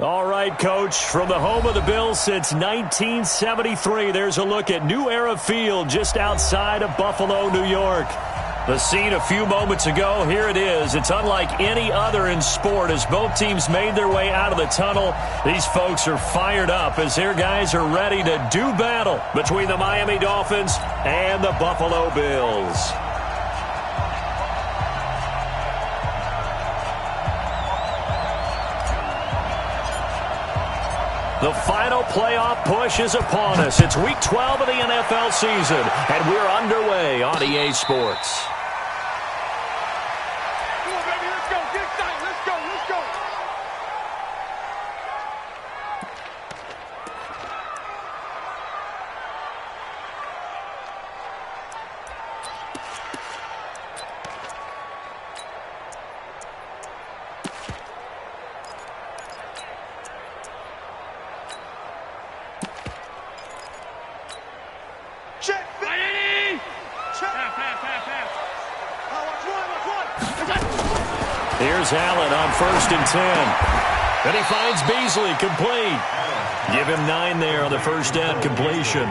All right, Coach, from the home of the Bills since 1973, there's a look at New Era Field just outside of Buffalo, New York. The scene a few moments ago, here it is. It's unlike any other in sport as both teams made their way out of the tunnel. These folks are fired up as their guys are ready to do battle between the Miami Dolphins and the Buffalo Bills. The final playoff push is upon us. It's Week 12 of the NFL season, and we're underway on EA Sports. Come on, baby, let's go. Get excited. Let's go. Let's go. Check. Check. Pass. Watch one. Here's Allen on 1st and 10. And he finds Beasley complete. Give him 9 there on the first down completion.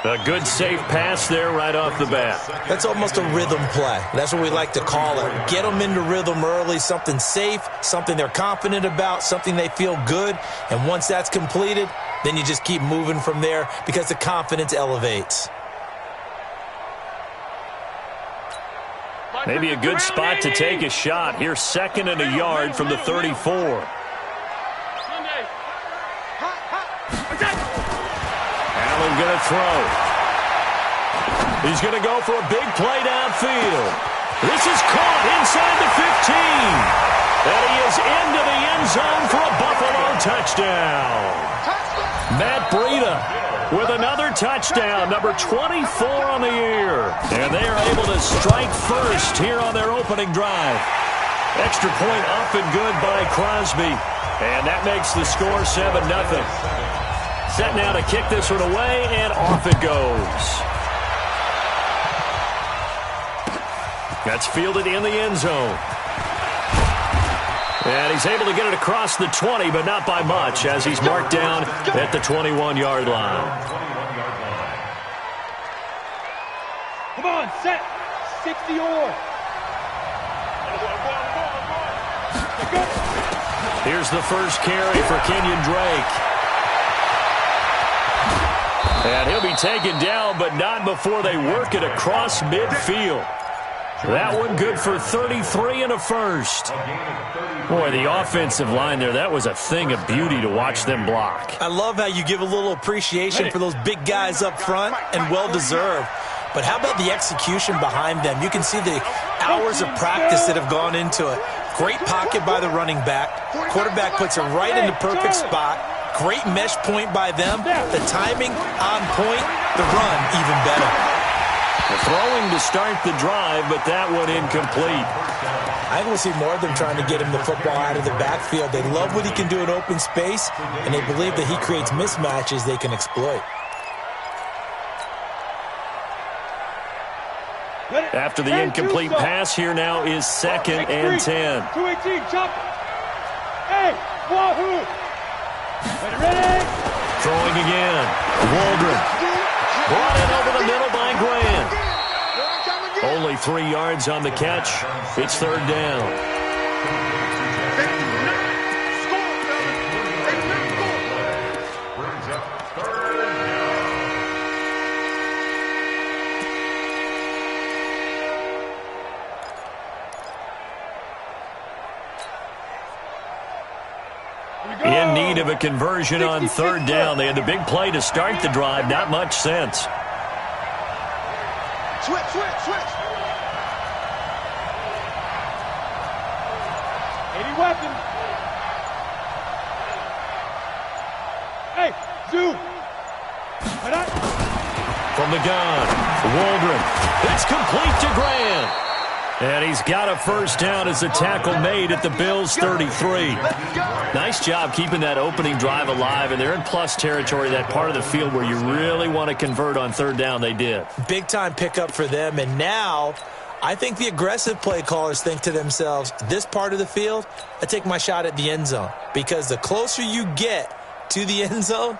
A good safe pass there right off the bat. That's almost a rhythm play. That's what we like to call it. Get them into rhythm early, something safe, something they're confident about, something they feel good. And once that's completed, then you just keep moving from there because the confidence elevates. Maybe a good spot to take a shot. Here's 2nd and a yard from the 34. Allen going to throw. He's going to go for a big play downfield. This is caught inside the 15. And he is into the end zone for a Buffalo touchdown. Matt Breida with another touchdown, number 24 on the year. And they are able to strike first here on their opening drive. Extra point up and good by Crosby. And that makes the score 7-0. Set now to kick this one away, and off it goes. That's fielded in the end zone. And he's able to get it across the 20, but not by much, as he's marked down at the 21-yard line. Come on, set. 60 or. Here's the first carry for Kenyon Drake. And he'll be taken down, but not before they work it across midfield. That one good for 33 and a first. Boy, the offensive line there, that was a thing of beauty to watch them block. I love how you give a little appreciation for those big guys up front, and well-deserved. But how about the execution behind them? You can see the hours of practice that have gone into it. Great pocket by the running back. Quarterback puts it right in the perfect spot. Great mesh point by them. The timing on point. The run even better. The throwing to start the drive, but that one incomplete. I think we'll see more of them trying to get him the football out of the backfield. They love what he can do in open space, and they believe that he creates mismatches they can exploit. After the incomplete pass, here now is 2nd and 10. 218, chop. Hey, wahoo. Ready? Throwing again. Waldron. Brought in over the middle by Grant. Only 3 yards on the catch. It's 3rd down. In need of a conversion on 3rd down. They had the big play to start the drive. Not much sense. Switch. 80 weapons. Hey, zoom. From the gun, Waldron. It's complete to Grant. And he's got a first down as the tackle made at the Bills' 33. Nice job keeping that opening drive alive, and they're in plus territory, that part of the field where you really want to convert on 3rd down. They did. Big-time pickup for them, and now I think the aggressive play callers think to themselves, this part of the field, I take my shot at the end zone. Because the closer you get to the end zone,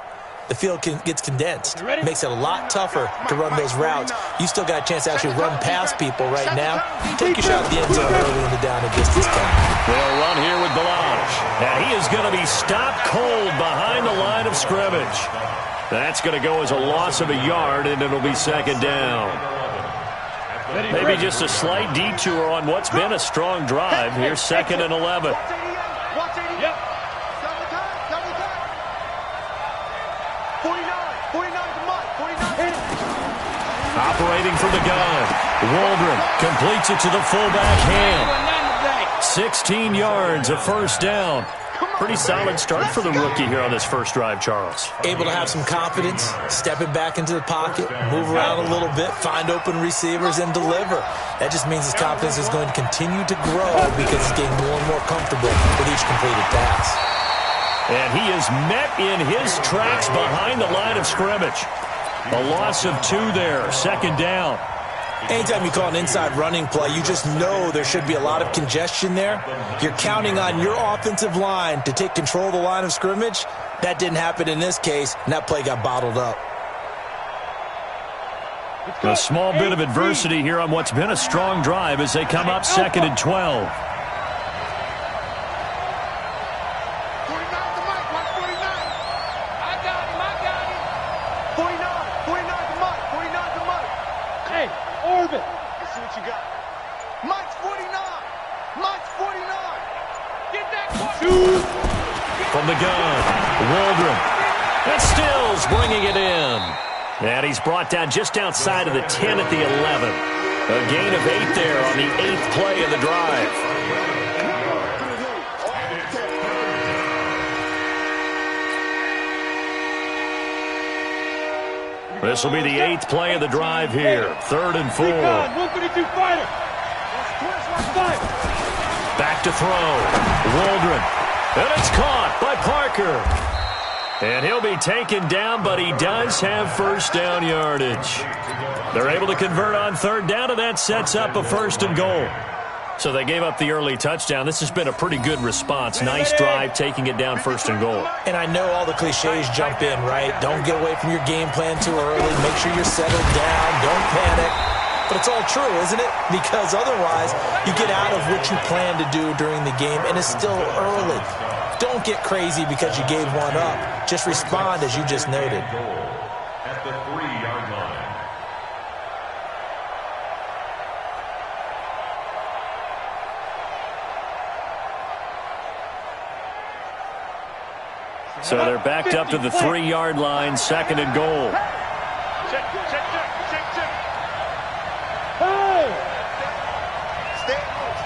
the field gets condensed. It makes it a lot tougher to run those routes. You still got a chance to actually run past people right now. Take your shot at the end zone early in the down and distance count. They'll run here with Balaj. And he is going to be stopped cold behind the line of scrimmage. That's going to go as a loss of a yard, and it'll be second down. Maybe just a slight detour on what's been a strong drive. Here's 2nd and 11. Operating from the gun. Waldron completes it to the fullback hand. 16 yards, a first down. Pretty solid start for the rookie here on this first drive, Charles. Able to have some confidence, stepping back into the pocket, move around a little bit, find open receivers, and deliver. That just means his confidence is going to continue to grow because he's getting more and more comfortable with each completed pass. And he is met in his tracks behind the line of scrimmage. A loss of 2 there, second down. Anytime you call an inside running play, you just know there should be a lot of congestion there. You're counting on your offensive line to take control of the line of scrimmage. That didn't happen in this case, and that play got bottled up. A small bit of adversity here on what's been a strong drive as they come up 2nd and 12. From the gun, Waldron. And Stills bringing it in. And he's brought down just outside of the 10 at the 11. A gain of 8 there on the 8th play of the drive. This will be the 8th play of the drive here. 3rd and 4. 132 fighter. Back to throw. Waldron. And it's caught by Parker. And he'll be taken down, but he does have first down yardage. They're able to convert on 3rd down, and that sets up a 1st and goal. So they gave up the early touchdown. This has been a pretty good response. Nice drive, taking it down 1st and goal. And I know all the cliches jump in, right? Don't get away from your game plan too early. Make sure you're settled down. Don't panic. But it's all true, isn't it? Because otherwise, you get out of what you plan to do during the game, and it's still early. Don't get crazy because you gave one up. Just respond as you just noted. At the 3-yard line. So they're backed up to the 3-yard line, 2nd and goal. Check. Hey! Stay on.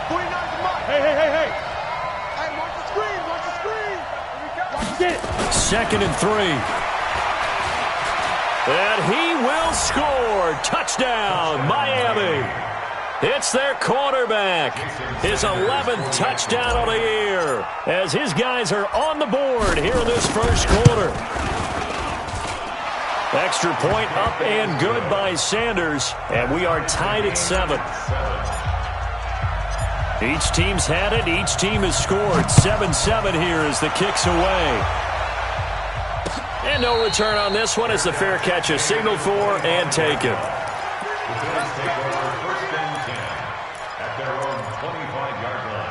49 to Mike. Hey. Hey, watch the screen. Get it. 2nd and 3. And he will score. Touchdown, Miami. It's their quarterback. His 11th touchdown of the year as his guys are on the board here in this first quarter. Extra point up and good by Sanders, and we are tied at 7. Each team's had it. Each team has scored. 7-7 here as the kick's away. And no return on this one as the fair catch is signaled for and taken. At their own 25-yard line.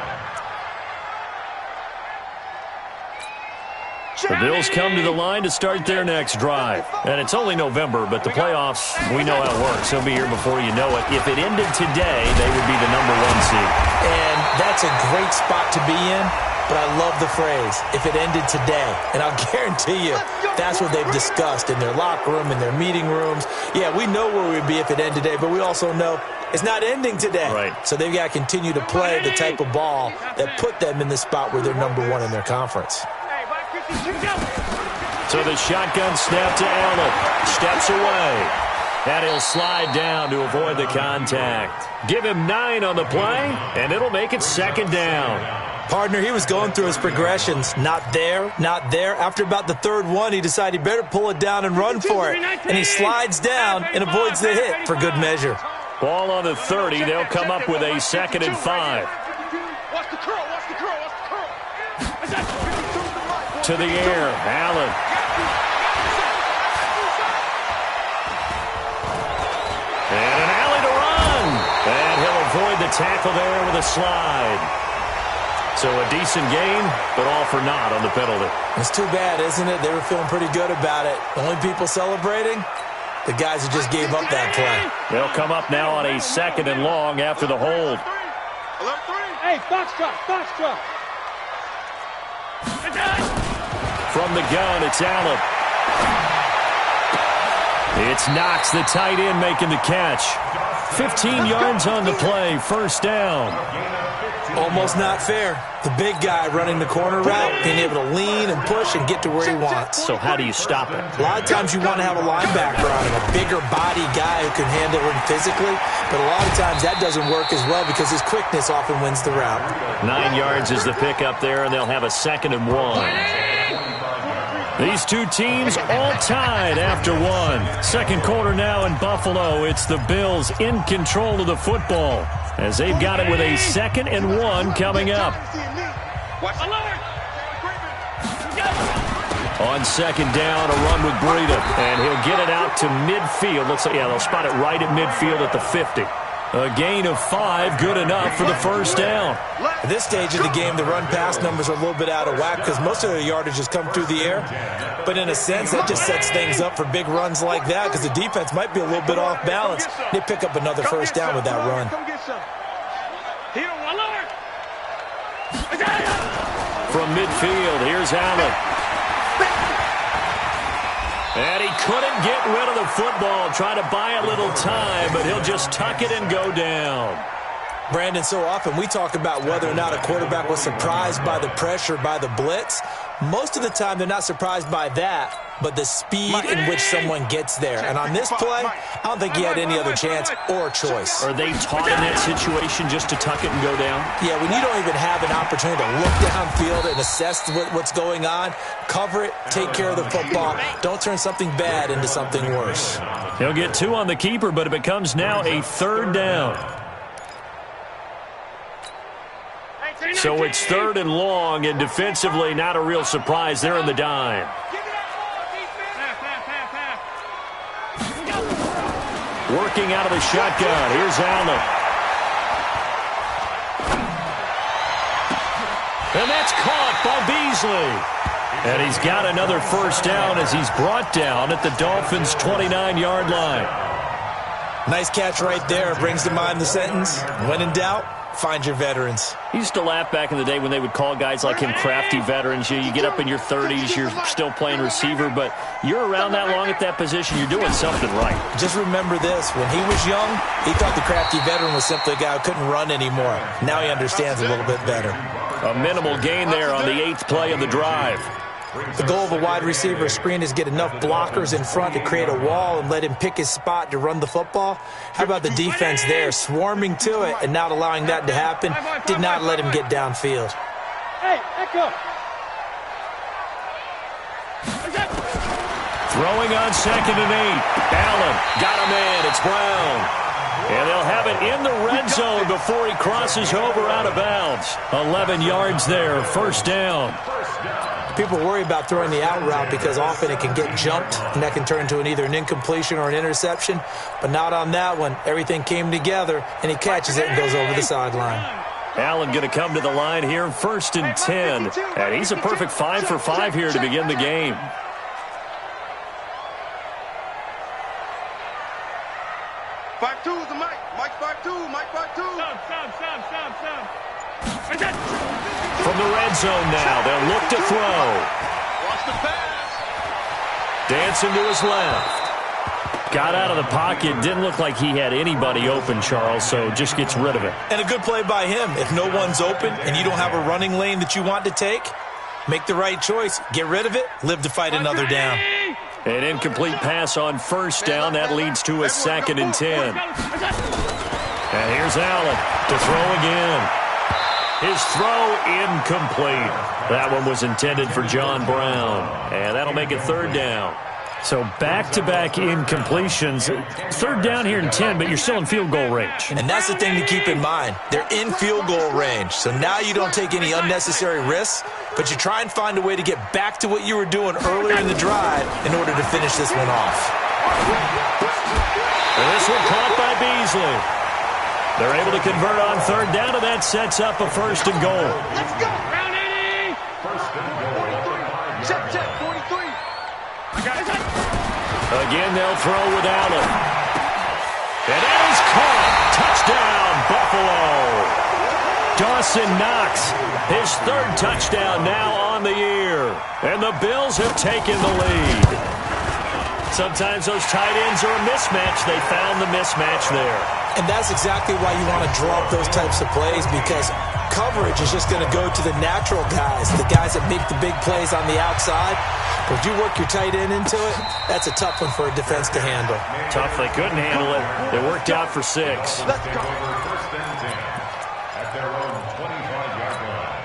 The Bills come to the line to start their next drive. And it's only November, but the playoffs, we know how it works. They'll be here before you know it. If it ended today, they would be the number 1 seed. And that's a great spot to be in, but I love the phrase, if it ended today. And I'll guarantee you, that's what they've discussed in their locker room, in their meeting rooms. Yeah, we know where we'd be if it ended today, but we also know it's not ending today. Right. So they've got to continue to play the type of ball that put them in the spot where they're number 1 in their conference. So the shotgun snap to Allen. Steps away. And he'll slide down to avoid the contact. Give him 9 on the play, and it'll make it 2nd down. Partner, he was going through his progressions. Not there, not there. After about the third one, he decided he better pull it down and run for it. And he slides down and avoids the hit for good measure. Ball on the 30. They'll come up with a 2nd and 5. Watch the curl, watch the curl, watch the curl. To the air, Allen. And an alley to run. And he'll avoid the tackle there with a slide. So a decent game, but all for naught on the penalty. It's too bad, isn't it? They were feeling pretty good about it. The only people celebrating, the guys who just gave up that play. They'll come up now on a 2nd and long after the hold. Hey, box truck, box truck. From the gun, it's Allen. It's Knox, the tight end, making the catch. 15 yards on the play, 1st down. Almost not fair. The big guy running the corner route, being able to lean and push and get to where he wants. So how do you stop it? A lot of times you want to have a linebacker on him, a bigger body guy who can handle him physically, but a lot of times that doesn't work as well because his quickness often wins the route. 9 yards is the pickup there, and they'll have a 2nd and 1. These two teams all tied after one. Second quarter now in Buffalo. It's the Bills in control of the football as they've got it with a 2nd and 1 coming up. On 2nd down, a run with Breida, and he'll get it out to midfield. Looks like, yeah, they'll spot it right at midfield at the 50. A gain of 5, good enough for the 1st down. At this stage of the game, the run-pass numbers are a little bit out of whack because most of their yardage has come through the air. But in a sense, that just sets things up for big runs like that because the defense might be a little bit off balance. They pick up another 1st down with that run. From midfield, here's Allen. And he couldn't get rid of the football, trying to buy a little time, but he'll just tuck it and go down. Brandon, so often we talk about whether or not a quarterback was surprised by the pressure, by the blitz. Most of the time, they're not surprised by that, but the speed in which someone gets there. And on this play, I don't think he had any other chance or choice. Are they taught in that situation just to tuck it and go down? Yeah, when you don't even have an opportunity to look downfield and assess what's going on, cover it, take care of the football. Don't turn something bad into something worse. He'll get 2 on the keeper, but it becomes now a 3rd down. So it's 3rd and long, and defensively not a real surprise. They're in the dime. Working out of the shotgun. Here's Allen. And that's caught by Beasley. And he's got another 1st down as he's brought down at the Dolphins' 29-yard line. Nice catch right there. Brings to mind the sentence, when in doubt, find your veterans. He used to laugh back in the day when they would call guys like him crafty veterans. You get up in your 30s, you're still playing receiver, but you're around that long at that position, you're doing something right. Just remember this. When he was young, he thought the crafty veteran was simply a guy who couldn't run anymore. Now he understands a little bit better. A minimal gain there on the 8th play of the drive. The goal of a wide receiver screen is get enough blockers in front to create a wall and let him pick his spot to run the football. How about the defense there, swarming to it and not allowing that to happen? Did not let him get downfield. Hey, Echo. Throwing on 2nd and 8. Allen got him in. It's Brown. And they'll have it in the red zone before he crosses over out of bounds. 11 yards there, 1st down. People worry about throwing the out route because often it can get jumped, and that can turn into either an incompletion or an interception. But not on that one. Everything came together, and he catches it and goes over the sideline. Allen going to come to the line here, 1st and 10. And he's a perfect 5 for 5 here to begin the game. Five two is the mic. Mike 5-2. Mike 5-2. From the red zone now, they'll look to throw. Watch the pass. Dancing to his left. Got out of the pocket. Didn't look like he had anybody open, Charles, so just gets rid of it. And a good play by him. If no one's open and you don't have a running lane that you want to take, make the right choice. Get rid of it. Live to fight another down. An incomplete pass on 1st down. That leads to a 2nd and 10. And here's Allen to throw again. His throw incomplete. That one was intended for John Brown. And that'll make it third down. So back-to-back incompletions. Third down here in 10, but you're still in field goal range. And that's the thing to keep in mind. They're in field goal range. So now you don't take any unnecessary risks, but you try and find a way to get back to what you were doing earlier in the drive in order to finish this one off. And this one caught by Beasley. They're able to convert on third down, and that sets up a first and goal. Let's go. Round 80. First and goal. 43. Check, 43. Again, they'll throw with Allen. And it is caught. Touchdown, Buffalo. Dawson Knox, his third touchdown now on the year. And the Bills have taken the lead. Sometimes those tight ends are a mismatch. They found the mismatch there. And that's exactly why you want to draw up those types of plays, because coverage is just going to go to the natural guys, the guys that make the big plays on the outside. But if you work your tight end into it, that's a tough one for a defense to handle. Tough, they couldn't handle it. It worked out for 6. Let's go. First and 10 at their own 25-yard line.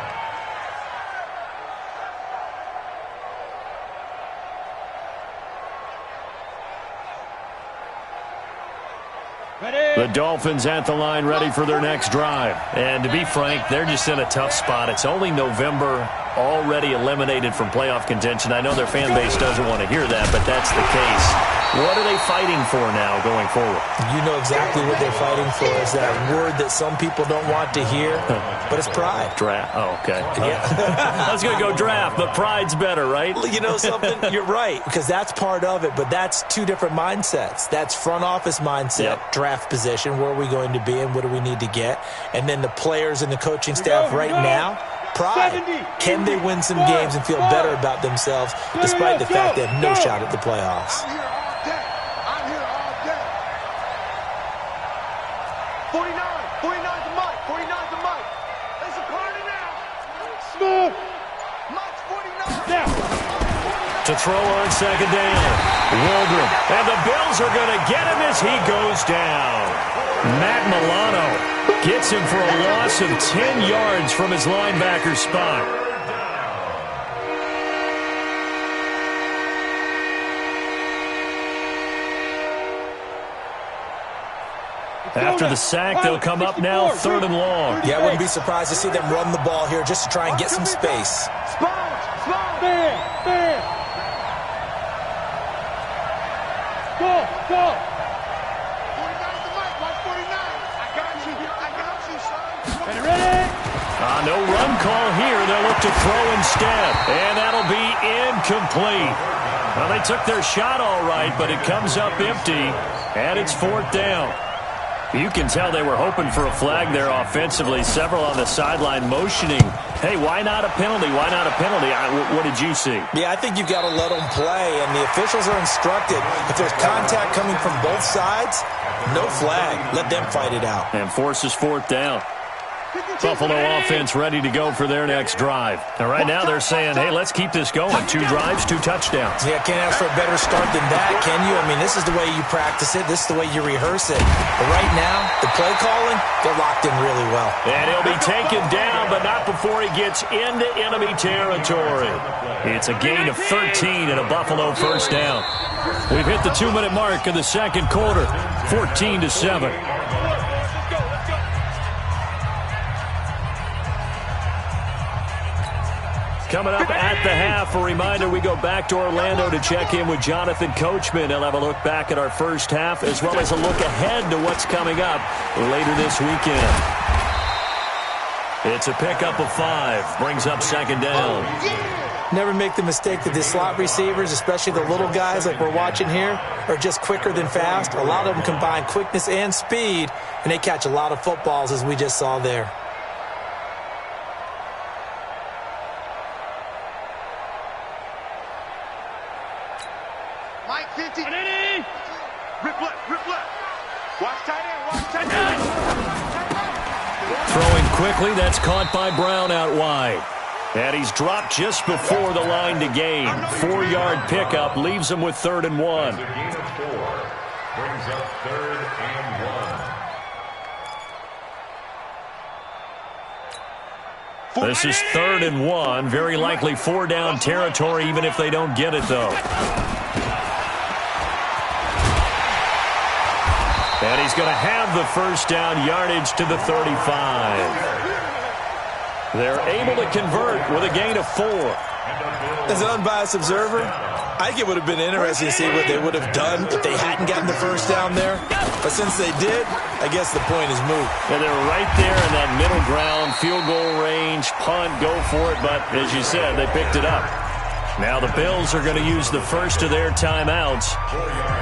The Dolphins at the line ready for their next drive. And to be frank, they're just in a tough spot. It's only November, already eliminated from playoff contention. I know their fan base doesn't want to hear that, but that's the case. What are they fighting for now going forward? You know exactly what they're fighting for. Is that word that some people don't want to hear, but it's pride. Draft. Oh, okay. Yeah. I was going to go draft, but pride's better, right? You know something? You're right, because that's part of it, but that's two different mindsets. That's front office mindset, draft position, where are we going to be and what do we need to get? And then the players and the coaching staff right now, pride. Can they win some games and feel better about themselves despite the fact they have no shot at the playoffs? I'm here all day. 49. 49's the mic. 49's the mic. It's a party now. Smooth. Mike's 49. Now. To throw on second down. Waldron. And the Bills are going to get him as he goes down. Matt Milano gets him for a loss of 10 yards from his linebacker spot. After the sack, they'll come up now third and long. Yeah, I wouldn't be surprised to see them run the ball here just to try and get some space. Sponge. There. Go. 49's the mic. Watch 49. I got you, son. Ready? No run call here. They'll look to throw instead. And that'll be incomplete. Well, they took their shot all right, but it comes up empty. And it's fourth down. You can tell they were hoping for a flag there offensively. Several on the sideline motioning. Hey, why not a penalty? Why not a penalty? What did you see? Yeah, I think you've got to let them play, and the officials are instructed. If there's contact coming from both sides, no flag. Let them fight it out. And forces fourth down. Buffalo offense ready to go for their next drive. And right now they're saying, hey, let's keep this going. 2 drives, 2 touchdowns. Yeah, can't ask for a better start than that, can you? I mean, this is the way you practice it. This is the way you rehearse it. But right now, the play calling, they're locked in really well. And he'll be taken down, but not before he gets into enemy territory. It's a gain of 13 and a Buffalo first down. We've hit the 2-minute mark of the second quarter, 14-7. Coming up at the half, a reminder, we go back to Orlando to check in with Jonathan Coachman. He'll have a look back at our first half as well as a look ahead to what's coming up later this weekend. It's a pickup of 5, brings up second down. Never make the mistake that the slot receivers, especially the little guys like we're watching here, are just quicker than fast. A lot of them combine quickness and speed, and they catch a lot of footballs as we just saw there. Mike 50. Rip left. Watch tight end. Throwing quickly, that's caught by Brown out wide. And he's dropped just before the line to gain. 4-yard pickup leaves him with 3rd and 1. A gain of 4 brings up 3rd and 1. This is 3rd and 1. Very likely 4-down territory, even if they don't get it, though. And he's going to have the first down yardage to the 35. They're able to convert with a gain of 4. As an unbiased observer, I think it would have been interesting to see what they would have done if they hadn't gotten the first down there. But since they did, I guess the point is moot. Yeah, they were right there in that middle ground, field goal range, punt, go for it. But as you said, they picked it up. Now the Bills are going to use the first of their timeouts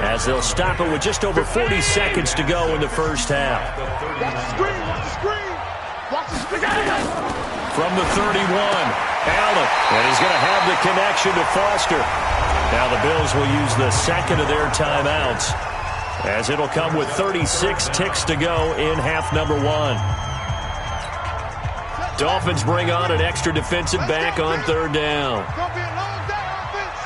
as they'll stop it with just over 40 seconds to go in the first half. Watch the screen, watch the screen. Watch the screen. From the 31, Allen, and he's going to have the connection to Foster. Now the Bills will use the second of their timeouts as it'll come with 36 ticks to go in half number 1. Dolphins bring on an extra defensive back on 3rd down. Gonna be a long day, offense.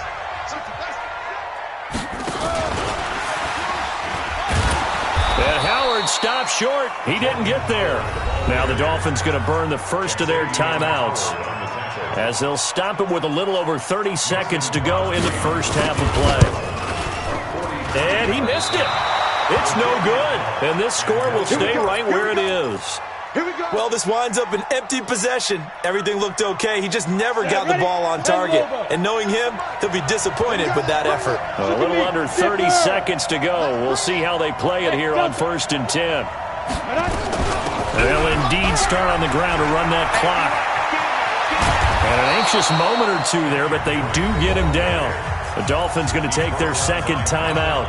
And Howard stopped short. He didn't get there. Now the Dolphins going to burn the first of their timeouts as they'll stop it with a little over 30 seconds to go in the first half of play. And he missed it. It's no good. And this score will stay right where it is. Well, this winds up an empty possession. Everything looked okay. He just never got the ball on target. And knowing him, he'll be disappointed with that effort. A little under 30 seconds to go. We'll see how they play it here on 1st and 10. They'll indeed start on the ground to run that clock. And an anxious moment or two there, but they do get him down. The Dolphins going to take their second timeout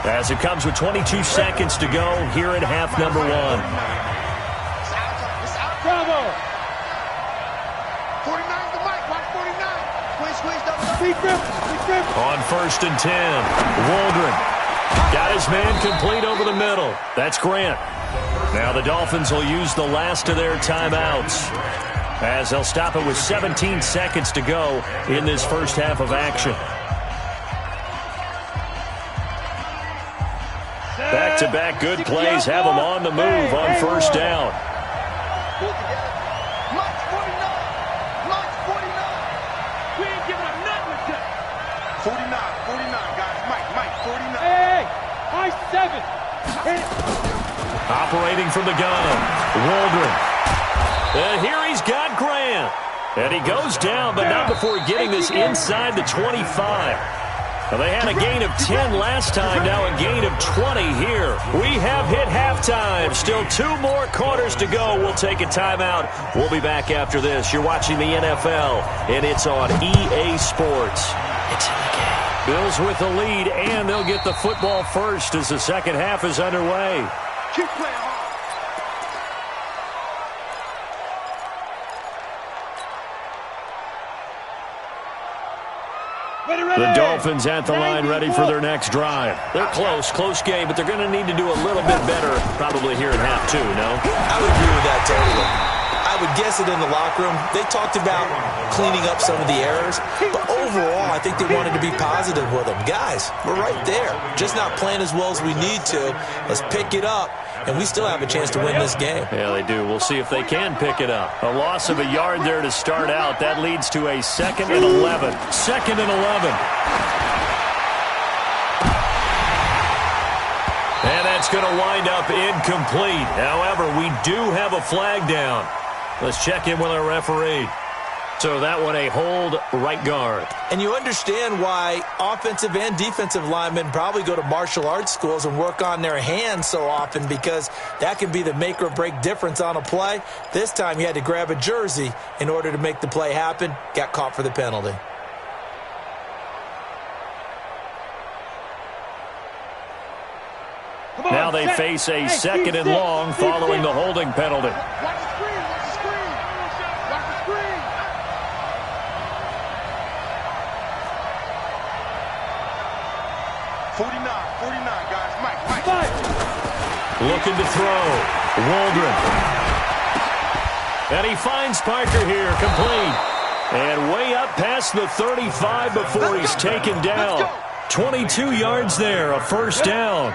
as it comes with 22 seconds to go here in half number 1. Bravo. 49 the mic, watch 49. Squeeze, double. Big grip. On 1st and 10, Waldron got his man complete over the middle. That's Grant. Now the Dolphins will use the last of their timeouts as they'll stop it with 17 seconds to go in this first half of action. Back-to-back good plays have them on the move on 1st down. Mike's 49. Mike's 49. We ain't giving up nothing with that. 49, guys. Mike, 49. Hey, high 7. Operating from the gun, Waldron. And here he's got Grant. And he goes down, but not before getting this inside the 25. Now, they had a gain of 10 last time, now a gain of 20 here. We have hit halftime. Still 2 more quarters to go. We'll take a timeout. We'll be back after this. You're watching the NFL, and it's on EA Sports. It's in the game. Bills with the lead, and they'll get the football first as the second half is underway. Keep playing hard. The Dolphins at the line ready for their next drive. They're close game, but they're going to need to do a little bit better probably here in half 2, no? I would agree with that totally. I would guess it in the locker room. They talked about cleaning up some of the errors, but overall, I think they wanted to be positive with them. Guys, we're right there. Just not playing as well as we need to. Let's pick it up, and we still have a chance to win this game. Yeah, they do. We'll see if they can pick it up. A loss of a yard there to start out. That leads to a 2nd and 11. 2nd and 11. And that's going to wind up incomplete. However, we do have a flag down. Let's check in with our referee. So that one a hold, right guard. And you understand why offensive and defensive linemen probably go to martial arts schools and work on their hands so often, because that can be the make or break difference on a play. This time you had to grab a jersey in order to make the play happen. Got caught for the penalty. Now they face a 2nd and long following the holding penalty. Watch the screen, watch the screen. Watch the screen. Forty-nine, guys. Mike. Looking to throw. Waldron. And he finds Parker here, complete. And way up past the 35 before he's taken down. 22 yards there, a first down.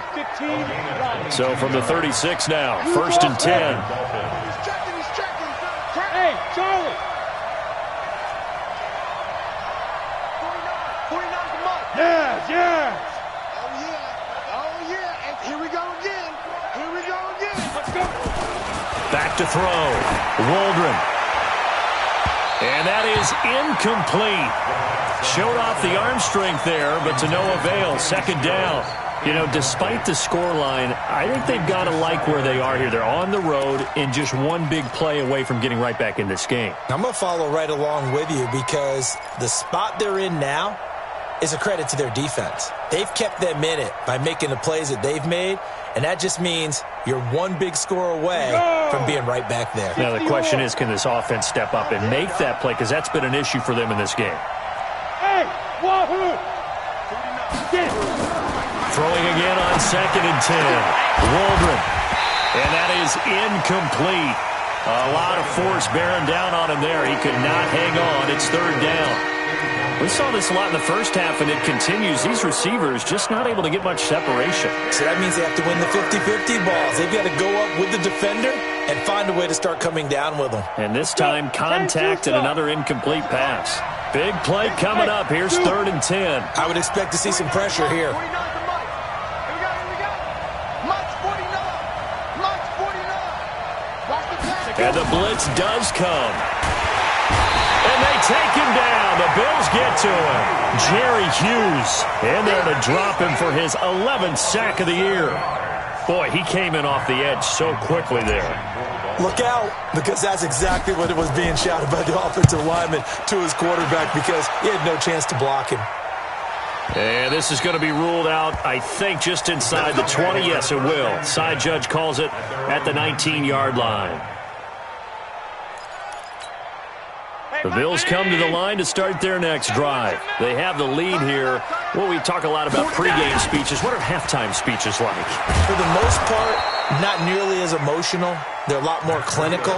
So from the 36 now, 1st and 10. Hey, Charlie. 49's the mark. Yes, yes. Oh, yeah. Oh, yeah. And here we go again. Here we go again. Let's go. Back to throw. Waldron. And that is incomplete. Showed off the arm strength there, but to no avail. Second down. You know, despite the scoreline, I think they've got to like where they are here. They're on the road and just one big play away from getting right back in this game. I'm going to follow right along with you because the spot they're in now is a credit to their defense. They've kept them in it by making the plays that they've made, and that just means you're one big score away from being right back there. Now, the question is, can this offense step up and make that play? Because that's been an issue for them in this game. Hey, wahoo. Get it. Throwing again on 2nd and 10. Waldron. And that is incomplete. A lot of force bearing down on him there. He could not hang on. It's 3rd down. We saw this a lot in the first half, and it continues. These receivers just not able to get much separation. So that means they have to win the 50-50 balls. They've got to go up with the defender and find a way to start coming down with them. And this time, contact and another incomplete pass. Big play coming up. Here's 3rd and 10. I would expect to see some pressure here. 49's the mark. Here we go. Here we go. Mark's 49. Mark's 49. Watch the pass. And the blitz does come. And they take him down. The Bills get to him. Jerry Hughes in there to drop him for his 11th sack of the year. Boy, he came in off the edge so quickly there. Look out, because that's exactly what it was being shouted by the offensive lineman to his quarterback because he had no chance to block him. And this is going to be ruled out, I think, just inside the 20. Yes, it will. Side judge calls it at the 19-yard line. The Bills come to the line to start their next drive. They have the lead here. Well, we talk a lot about pregame speeches. What are halftime speeches like? For the most part, not nearly as emotional. They're a lot more clinical.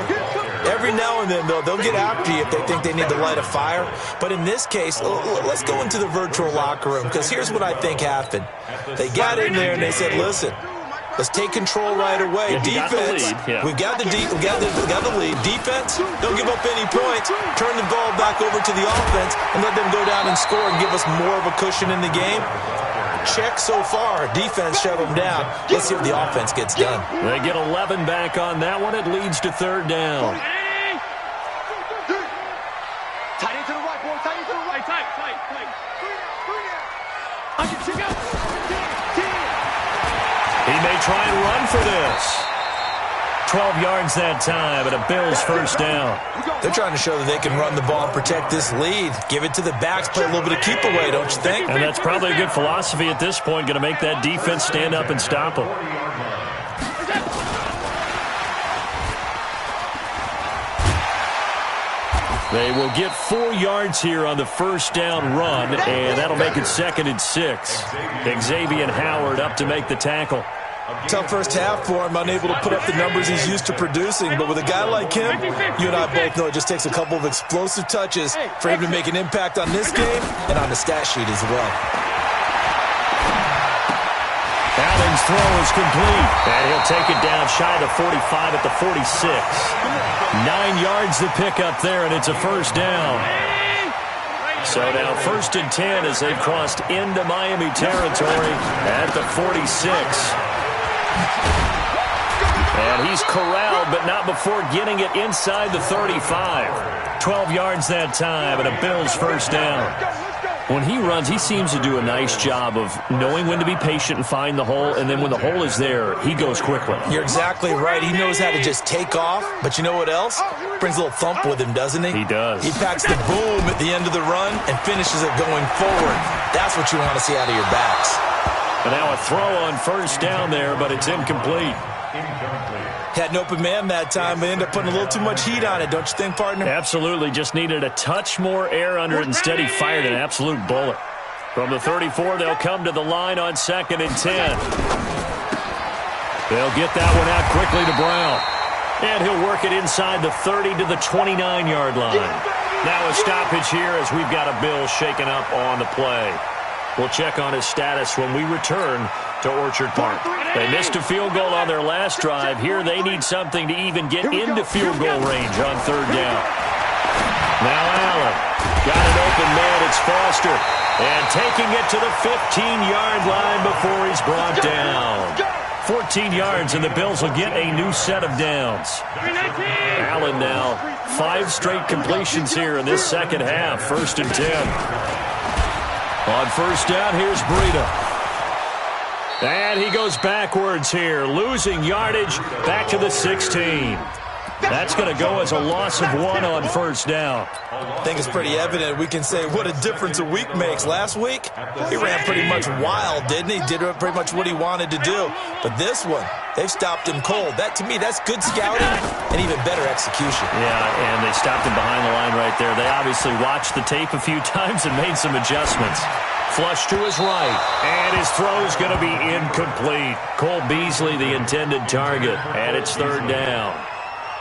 Every now and then, though, they'll get after you if they think they need to light a fire. But in this case, let's go into the virtual locker room because here's what I think happened. They got in there and they said, listen, let's take control right away. Yeah, defense, we got the lead. Defense, don't give up any points. Turn the ball back over to the offense and let them go down and score and give us more of a cushion in the game. Check so far. Defense shut them down. Let's see if the offense gets done. They get 11 back on that one. It leads to 3rd down. Tight end to the right, boy. Tight end to the right. Tight. He may try and run for this. 12 yards that time, and a Bills first down. They're trying to show that they can run the ball and protect this lead. Give it to the backs, play a little bit of keep away, don't you think? And that's probably a good philosophy at this point, going to make that defense stand up and stop them. They will get 4 yards here on the first down run, and that'll make it 2nd and 6. Xavier Howard up to make the tackle. Tough first half for him, unable to put up the numbers he's used to producing. But with a guy like him, you and I both know it just takes a couple of explosive touches for him to make an impact on this game and on the stat sheet as well. Allen's throw is complete, and he'll take it down shy of the 45 at the 46. 9 yards to pick up there, and it's a first down. So now 1st and 10 as they've crossed into Miami territory at the 46. And he's corralled, but not before getting it inside the 35. 12 yards that time, and a Bills first down. When he runs, he seems to do a nice job of knowing when to be patient and find the hole, and then when the hole is there, he goes quickly. You're exactly right. He knows how to just take off, but you know what else? Brings a little thump with him, doesn't he? He does. He packs the boom at the end of the run and finishes it going forward. That's what you want to see out of your backs. And now a throw on first down there, but it's incomplete. Had an open man that time, but ended up putting a little too much heat on it, don't you think, partner? Absolutely. Just needed a touch more air under it. Instead, he fired an absolute bullet. From the 34, they'll come to the line on 2nd and 10. They'll get that one out quickly to Brown. And he'll work it inside the 30 to the 29-yard line. Now a stoppage here as we've got a Bill shaken up on the play. We'll check on his status when we return to Orchard Park. They missed a field goal on their last drive. Here they need something to even get into field goal range on third down. Now Allen. Got an open man. It's Foster. And taking it to the 15-yard line before he's brought down. 14 yards, and the Bills will get a new set of downs. Allen now, 5 straight completions here in this second half. 1st and 10. On first down, here's Breida. And he goes backwards here, losing yardage back to the 16. That's going to go as a loss of 1 on first down. I think it's pretty evident. We can say what a difference a week makes. Last week, he ran pretty much wild, didn't he? Did pretty much what he wanted to do. But this one, they've stopped him cold. That, to me, that's good scouting and even better execution. Yeah, and they stopped him behind the line right there. They obviously watched the tape a few times and made some adjustments. Flush to his right, and his throw's going to be incomplete. Cole Beasley, the intended target, and it's third down.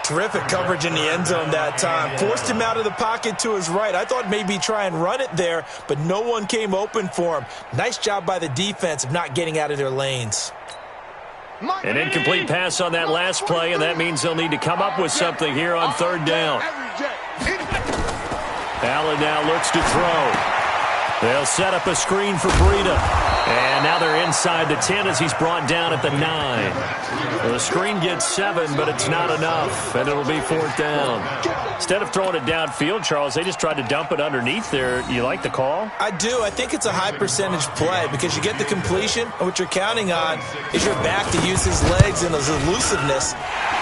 Terrific coverage in the end zone that time. Forced him out of the pocket to his right. I thought maybe try and run it there, but no one came open for him. Nice job by the defense of not getting out of their lanes. An incomplete pass on that last play, and that means they'll need to come up with something here on third down. Allen now looks to throw. They'll set up a screen for Breida. And now they're inside the 10 as he's brought down at the 9. Well, the screen gets 7, but it's not enough, and it'll be 4th down. Instead of throwing it downfield, Charles, they just tried to dump it underneath there. You like the call? I do. I think it's a high-percentage play because you get the completion, and what you're counting on is your back to use his legs and his elusiveness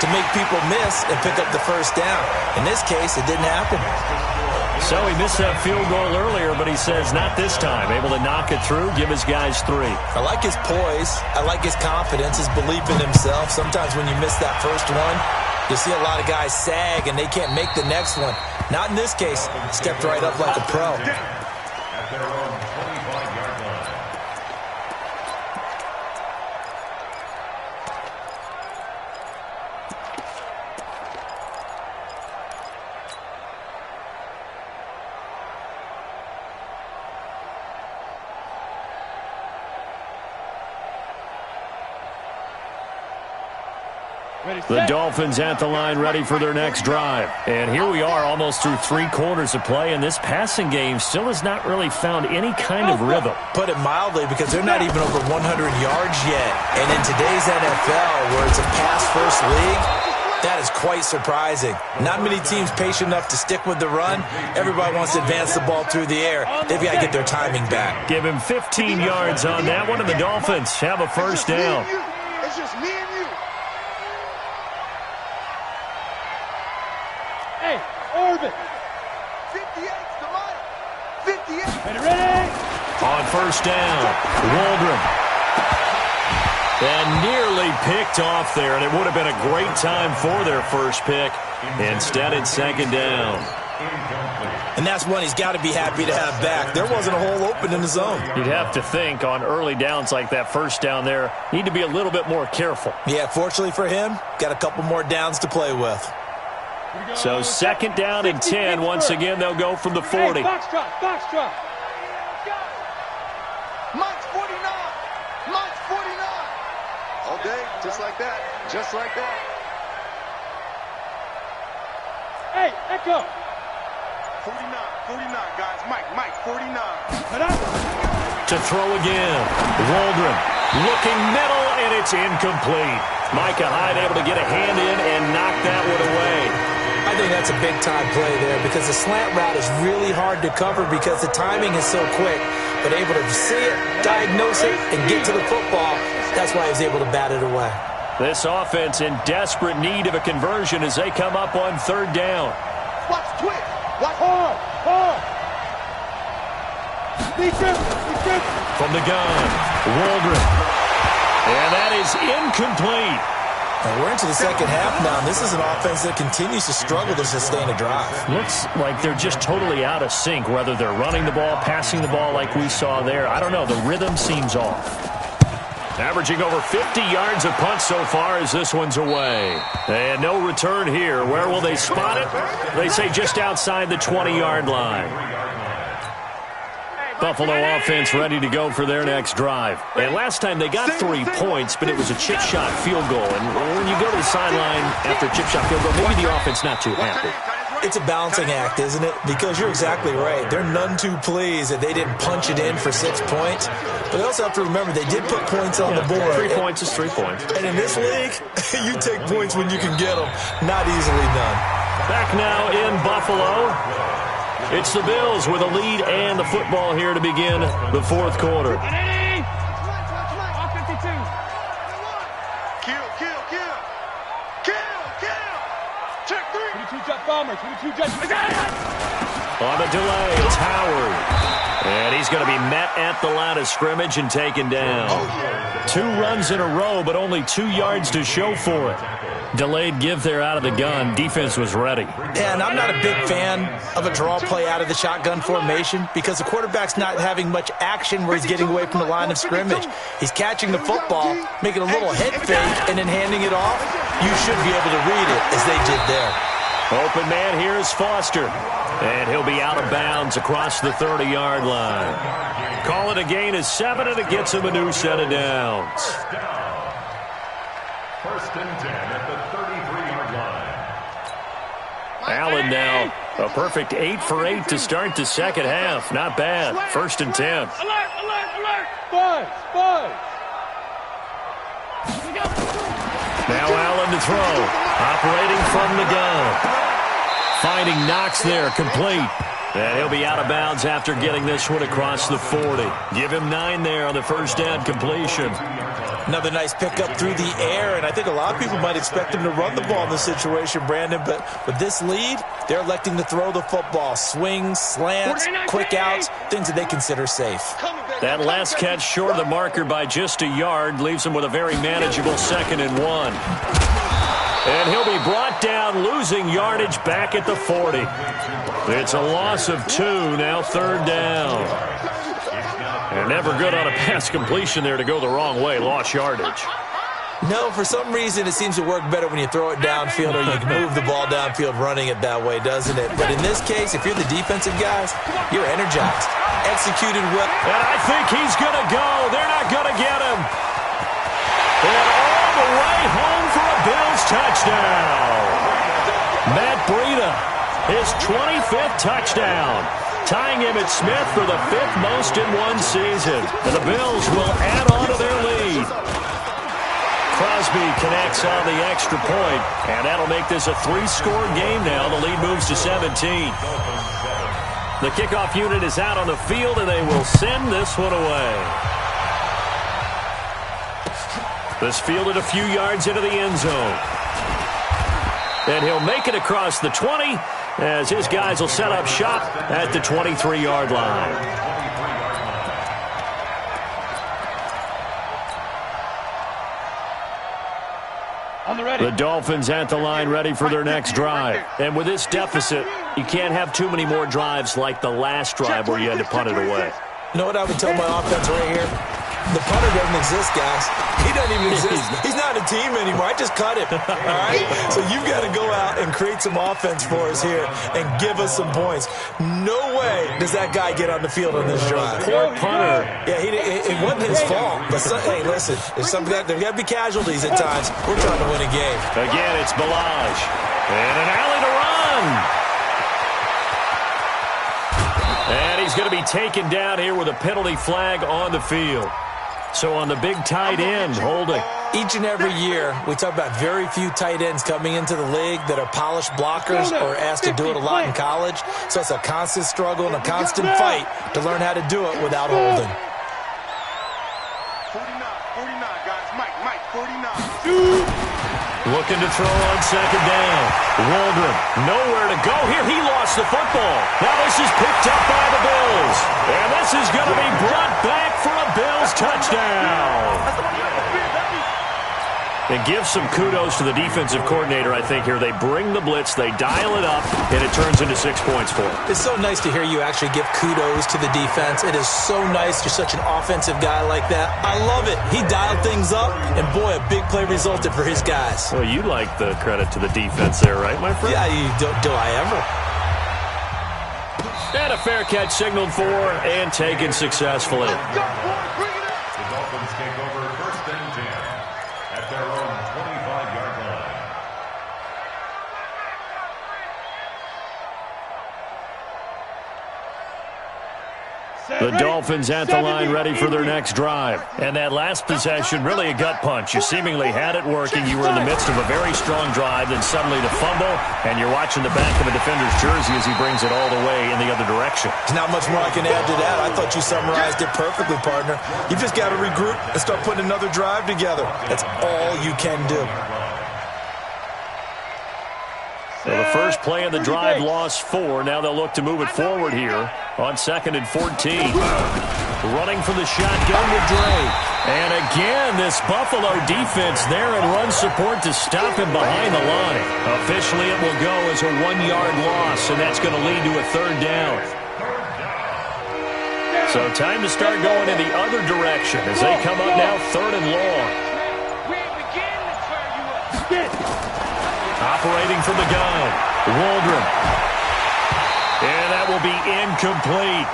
to make people miss and pick up the first down. In this case, it didn't happen. So he missed that field goal earlier, but he says not this time. Able to knock it through, give his guys 3. I like his poise. I like his confidence, his belief in himself. Sometimes when you miss that first one, you see a lot of guys sag and they can't make the next one. Not in this case. Stepped right up like a pro. At their own 25-yard line. The Dolphins at the line ready for their next drive. And here we are almost through 3 quarters of play, and this passing game still has not really found any kind of rhythm. Put it mildly, because they're not even over 100 yards yet. And in today's NFL, where it's a pass-first league, that is quite surprising. Not many teams patient enough to stick with the run. Everybody wants to advance the ball through the air. They've got to get their timing back. Give him 15 yards on that one, and the Dolphins have a first down. It's just me and you. Hey, Orbit. 58's the line. 58. Ready? On first down, Waldron. And nearly picked off there, and it would have been a great time for their first pick. Instead, it's second down. And that's one he's got to be happy to have back. There wasn't a hole open in the zone. You'd have to think on early downs like that first down there, need to be a little bit more careful. Yeah, fortunately for him, got a couple more downs to play with. So second down and 10. Once again, they'll go from the 40. Hey, box drop, box drop. Mike's 49. Mike's 49. All day, just like that. Just like that. Hey, Echo. 49, guys. Mike, 49. To throw again. Waldron looking middle, and it's incomplete. Micah Hyde able to get a hand in and knock that one away. I think that's a big-time play there because the slant route is really hard to cover because the timing is so quick. But able to see it, diagnose it, and get to the football, that's why he was able to bat it away. This offense in desperate need of a conversion as they come up on third down. Watch twitch. Watch Hard, hard. From the gun, Waldron. And that is incomplete. And we're into the second half now, and this is an offense that continues to struggle to sustain a drive. Looks like they're just totally out of sync, whether they're running the ball, passing the ball like we saw there. I don't know. The rhythm seems off. Averaging over 50 yards a punt so far as this one's away. And no return here. Where will they spot it? They say just outside the 20-yard line. Buffalo offense ready to go for their next drive. And last time they got 3 points, but it was a chip shot field goal. And when you go to the sideline after a chip shot field goal, maybe the offense not too happy. It's a balancing act, isn't it? Because you're exactly right. They're none too pleased that they didn't punch it in for 6 points. But they also have to remember they did put points on the board. 3 points is 3 points. And in this league, you take points when you can get them. Not easily done. Back now in Buffalo. It's the Bills with a lead and the football here to begin the fourth quarter. On the delay, it's Howard. And he's going to be met at the line of scrimmage and taken down. 2 runs in a row, but only 2 yards to show for it. Delayed give there out of the gun. Defense was ready. And I'm not a big fan of a draw play out of the shotgun formation because the quarterback's not having much action where he's getting away from the line of scrimmage. He's catching the football, making a little head fake, and then handing it off. You should be able to read it as they did there. Open man here is Foster. And he'll be out of bounds across the 30-yard line. Call it a gain of 7, and it gets him a new set of downs. First and 10 at the 33-yard line. Allen now a perfect 8 for 8 to start the second half. Not bad. First and 10. Alert, alert, alert. Five. Now Allen to throw. Operating from the gun. Finding Knox there, complete. And he'll be out of bounds after getting this one across the 40. Give him 9 there on the first down completion. Another nice pickup through the air, and I think a lot of people might expect him to run the ball in this situation, Brandon, but with this lead, they're electing to throw the football. Swings, slants, quick outs, things that they consider safe. That last catch short of the marker by just a yard leaves him with a very manageable 2nd and 1. And he'll be brought down, losing yardage back at the 40. It's a loss of 2, now 3rd down. And never good on a pass completion there to go the wrong way, lost yardage. No, for some reason it seems to work better when you throw it downfield or you can move the ball downfield running it that way, doesn't it? But in this case, if you're the defensive guys, you're energized. Executed well. And I think he's going to go. They're not going to get him. And all the way home for a Bills touchdown. Matt Breida, his 25th touchdown, tying him at Smith for the 5th most in one season. And the Bills will add on to their lead. Crosby connects on the extra point, and that'll make this a 3-score game now. The lead moves to 17. The kickoff unit is out on the field, and they will send this one away. This fielded a few yards into the end zone. And he'll make it across the 20 as his guys will set up shop at the 23-yard line. The Dolphins at the line ready for their next drive. And with this deficit, you can't have too many more drives like the last drive where you had to punt it away. You know what I would tell my offense right here? The punter doesn't exist, guys. He doesn't even exist. He's not a team anymore. I just cut him. All right? So you've got to go out and create some offense for us here and give us some points. No way does that guy get on the field on this drive. Poor punter. Yeah, it wasn't his fault. But hey, listen, there's got to be casualties at times. We're trying to win a game. Again, it's Balaj. And an alley to run. And he's going to be taken down here with a penalty flag on the field. So on the big tight end, holding. Each and every year, we talk about very few tight ends coming into the league that are polished blockers or asked to do it a lot in college. So it's a constant struggle and a constant fight to learn how to do it without holding. 49, guys. Mike, 49. Looking to throw on second down. Waldron, nowhere to go here. He lost the football. Now this is picked up by the Bills. And this is going to be brought back for a Bills touchdown. And give some kudos to the defensive coordinator, I think, here. They bring the blitz, they dial it up, and it turns into 6 points for them. It's so nice to hear you actually give kudos to the defense. It is so nice. You're such an offensive guy like that. I love it. He dialed things up, and boy, a big play resulted for his guys. Well, you like the credit to the defense there, right, my friend? Yeah, do I ever? And a fair catch signaled for and taken successfully. The Dolphins take over first and 10 at their own 25-yard line. The Dolphins at the line ready for their next drive. And that last possession, really a gut punch. You seemingly had it working. You were in the midst of a very strong drive, then suddenly the fumble, and you're watching the back of a defender's jersey as he brings it all the way in the other direction. There's not much more I can add to that. I thought you summarized it perfectly, partner. You've just got to regroup and start putting another drive together. That's all you can do. So the first play of the drive lost 4. Now they'll look to move it forward here on 2nd and 14. Running from the shotgun with Drake. And again, this Buffalo defense there in run support to stop him behind the line. Officially, it will go as a 1-yard loss, and that's going to lead to a 3rd down. So time to start going in the other direction as they come up now 3rd and long. Operating from the gun, Waldron. And that will be incomplete.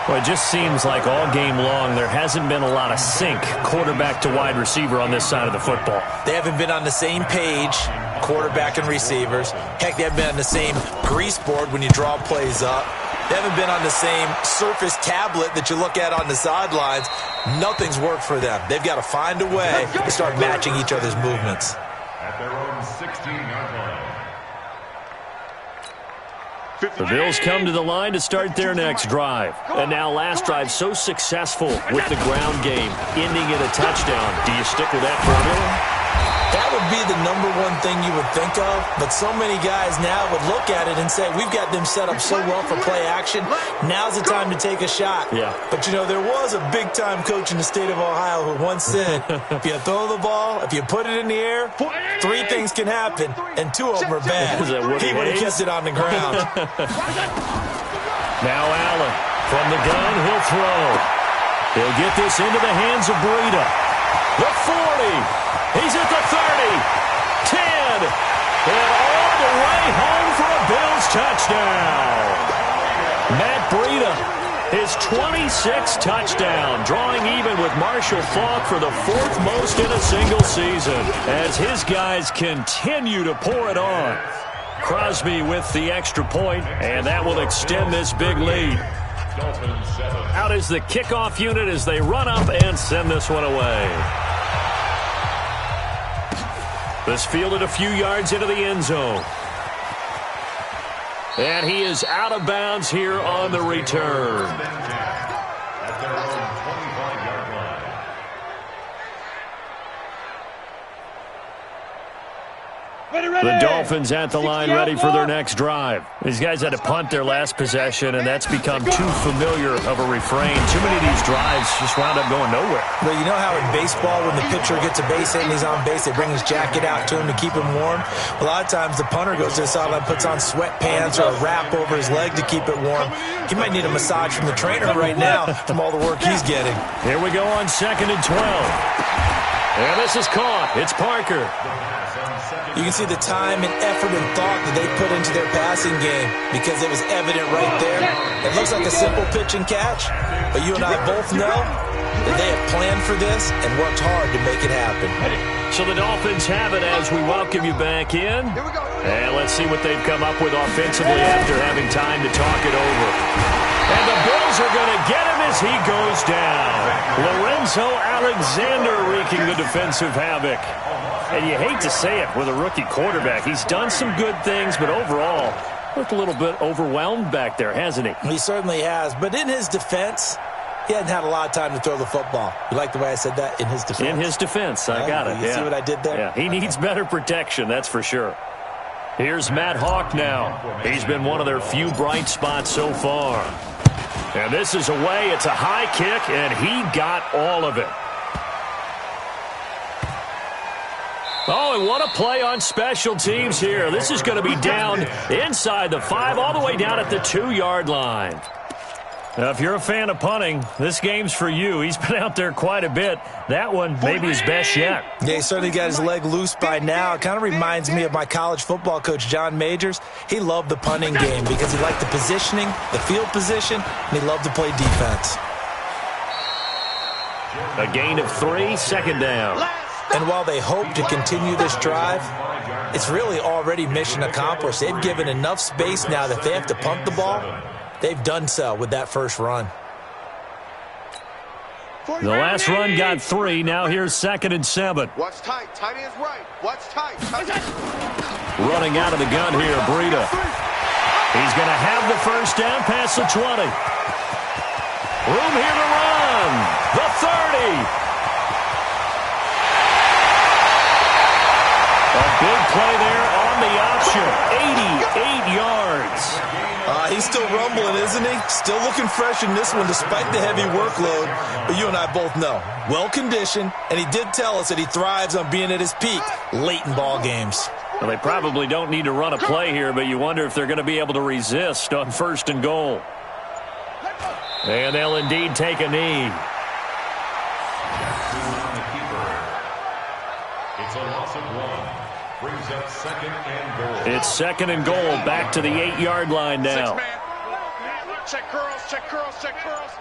Well, it just seems like all game long there hasn't been a lot of sync quarterback to wide receiver on this side of the football. They haven't been on the same page, quarterback and receivers. Heck, they haven't been on the same grease board when you draw plays up. They haven't been on the same Surface tablet that you look at on the sidelines. Nothing's worked for them. They've got to find a way to start matching each other's movements. At their own 16-yard line. The Bills come to the line to start their next drive. And now last drive so successful with the ground game, ending in a touchdown. Do you stick with that formula? That would be the #1 thing you would think of, but so many guys now would look at it and say, we've got them set up so well for play action, now's the time to take a shot. Yeah. But, you know, there was a big-time coach in the state of Ohio who once said, if you throw the ball, if you put it in the air, 3 things can happen, and 2 of them are bad. He would have kept it on the ground. Now Allen from the gun, he'll throw. He'll get this into the hands of Breida. The 40. He's at the 30, 10, and all the way home for a Bills touchdown. Matt Breida, his 26th touchdown, drawing even with Marshall Faulk for the 4th most in a single season, as his guys continue to pour it on. Crosby with the extra point, and that will extend this big lead. Out is the kickoff unit as they run up and send this one away. This fielded a few yards into the end zone. And he is out of bounds here on the return. At their own 25-yard line. The Dolphins at the line ready for their next drive. These guys had to punt their last possession, and that's become too familiar of a refrain. Too many of these drives just wound up going nowhere. But you know how in baseball when the pitcher gets a base hit and he's on base, they bring his jacket out to him to keep him warm? A lot of times the punter goes to the sideline, puts on sweatpants or a wrap over his leg to keep it warm. He might need a massage from the trainer right now from all the work he's getting. Here we go on 2nd and 12. And this is caught. It's Parker. You can see the time and effort and thought that they put into their passing game because it was evident right there. It looks like a simple pitch and catch, but you and I both know that they have planned for this and worked hard to make it happen. So the Dolphins have it as we welcome you back in. And let's see what they've come up with offensively after having time to talk it over. And the Bills are going to get him as he goes down. Lorenzo Alexander wreaking the defensive havoc. And you hate to say it with a rookie quarterback. He's done some good things, but overall, looked a little bit overwhelmed back there, hasn't he? He certainly has. But in his defense, he hadn't had a lot of time to throw the football. You like the way I said that? In his defense. In his defense. I got it. You see what I did there? Yeah, he needs better protection, that's for sure. Here's Matt Hawk now. He's been one of their few bright spots so far. And this is away. It's a high kick, and he got all of it. Oh, and what a play on special teams here. This is going to be down inside the 5, all the way down at the 2-yard line. Now, if you're a fan of punting, this game's for you. He's been out there quite a bit. That one, maybe his best yet. Yeah, he certainly got his leg loose by now. It kind of reminds me of my college football coach, John Majors. He loved the punting game because he liked the positioning, the field position, and he loved to play defense. A gain of 3, second down. And while they hope to continue this drive, it's really already mission accomplished. They've given enough space now that they have to punt the ball. They've done so with that first run. The last run got 3. Now here's 2nd and 7. Watch tight. Tight end's right. Watch tight. Running out of the gun here, Breida. He's going to have the first down past the 20. Room here to run. The 30. A big play there on the option. 88 yards. He's still rumbling, isn't he? Still looking fresh in this one despite the heavy workload. But you and I both know, well-conditioned, and he did tell us that he thrives on being at his peak late in ball games. Well, they probably don't need to run a play here, but you wonder if they're going to be able to resist on 1st and goal. And they'll indeed take a knee. It's a loss of 1. Brings up 2nd and goal. It's 2nd and goal, back to the 8-yard line now. Check curls, check curls, check curls.